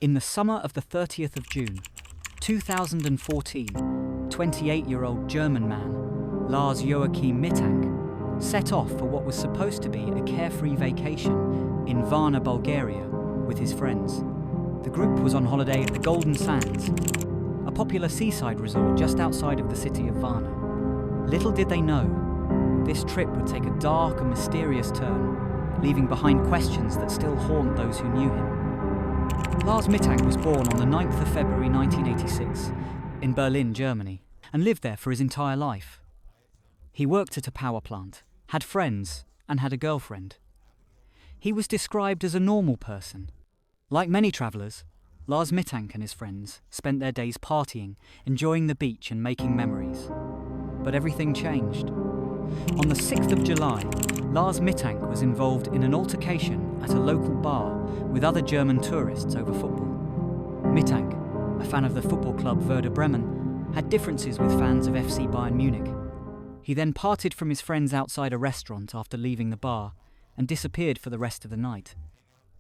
In the summer of the 30th of June, 2014, 28-year-old German man, Lars Joachim Mittank, set off for what was supposed to be a carefree vacation in Varna, Bulgaria, with his friends. The group was on holiday at the Golden Sands, a popular seaside resort just outside of the city of Varna. Little did they know, this trip would take a dark and mysterious turn, leaving behind questions that still haunt those who knew him. Lars Mittank was born on the 9th of February 1986 in Berlin, Germany, and lived there for his entire life. He worked at a power plant, had friends, and had a girlfriend. He was described as a normal person. Like many travellers, Lars Mittank and his friends spent their days partying, enjoying the beach and making memories. But everything changed. On the 6th of July, Lars Mittank was involved in an altercation at a local bar with other German tourists over football. Mittank, a fan of the football club Werder Bremen, had differences with fans of FC Bayern Munich. He then parted from his friends outside a restaurant after leaving the bar and disappeared for the rest of the night.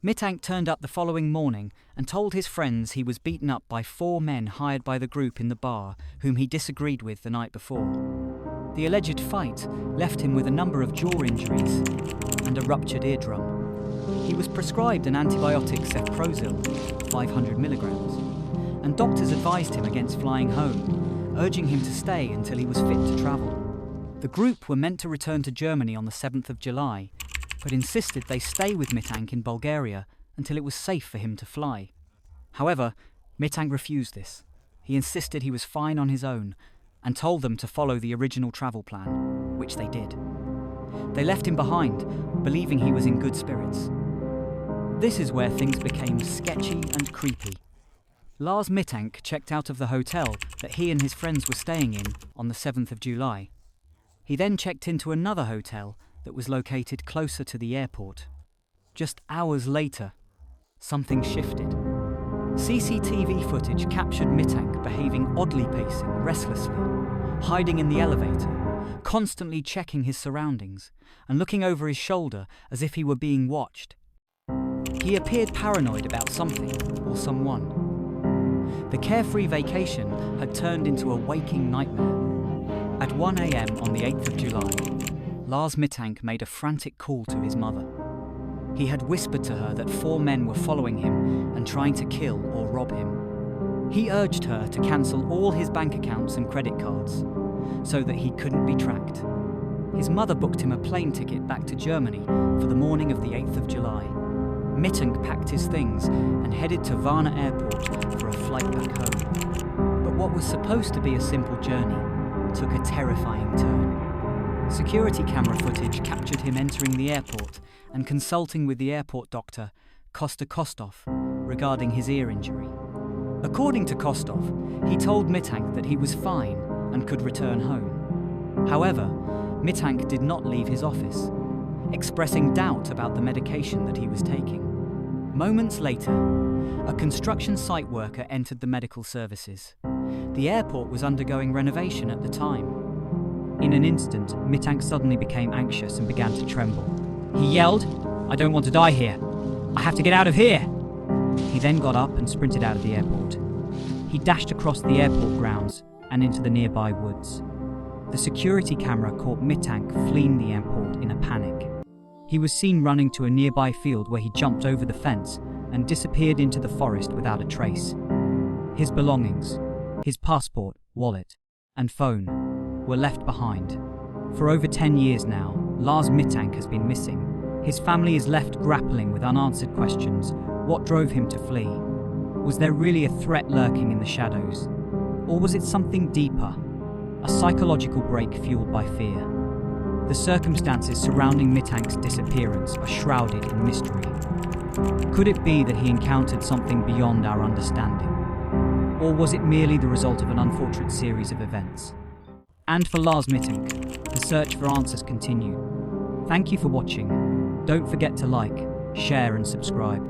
Mittank turned up the following morning and told his friends he was beaten up by 4 men hired by the group in the bar whom he disagreed with the night before. The alleged fight left him with a number of jaw injuries and a ruptured eardrum. He was prescribed an antibiotic cefprozil, 500 milligrams, and doctors advised him against flying home, urging him to stay until he was fit to travel. The group were meant to return to Germany on the 7th of July, but insisted they stay with Mittank in Bulgaria until it was safe for him to fly. However, Mittank refused this. He insisted he was fine on his own and told them to follow the original travel plan, which they did. They left him behind, believing he was in good spirits. This is where things became sketchy and creepy. Lars Mittank checked out of the hotel that he and his friends were staying in on the 7th of July. He then checked into another hotel that was located closer to the airport. Just hours later, something shifted. CCTV footage captured Mittank behaving oddly, pacing restlessly, hiding in the elevator, constantly checking his surroundings, and looking over his shoulder as if he were being watched. He appeared paranoid about something or someone. The carefree vacation had turned into a waking nightmare. At 1 a.m. on the 8th of July, Lars Mittank made a frantic call to his mother. He had whispered to her that 4 men were following him and trying to kill or rob him. He urged her to cancel all his bank accounts and credit cards so that he couldn't be tracked. His mother booked him a plane ticket back to Germany for the morning of the 8th of July. Mittank packed his things and headed to Varna Airport for a flight back home. But what was supposed to be a simple journey took a terrifying turn. Security camera footage captured him entering the airport and consulting with the airport doctor, Kosta Kostov, regarding his ear injury. According to Kostov, he told Mittank that he was fine and could return home. However, Mittank did not leave his office, expressing doubt about the medication that he was taking. Moments later, a construction site worker entered the medical services. The airport was undergoing renovation at the time. In an instant, Mittank suddenly became anxious and began to tremble. He yelled, "I don't want to die here. I have to get out of here!" He then got up and sprinted out of the airport. He dashed across the airport grounds and into the nearby woods. The security camera caught Mittank fleeing the airport in a panic. He was seen running to a nearby field where he jumped over the fence and disappeared into the forest without a trace. His belongings, his passport, wallet, and phone were left behind. For over 10 years now, Lars Mittank has been missing. His family is left grappling with unanswered questions. What drove him to flee? Was there really a threat lurking in the shadows? Or was it something deeper? A psychological break fueled by fear? The circumstances surrounding Mittank's disappearance are shrouded in mystery. Could it be that he encountered something beyond our understanding? Or was it merely the result of an unfortunate series of events? And for Lars Mittank, the search for answers continues. Thank you for watching. Don't forget to like, share and subscribe.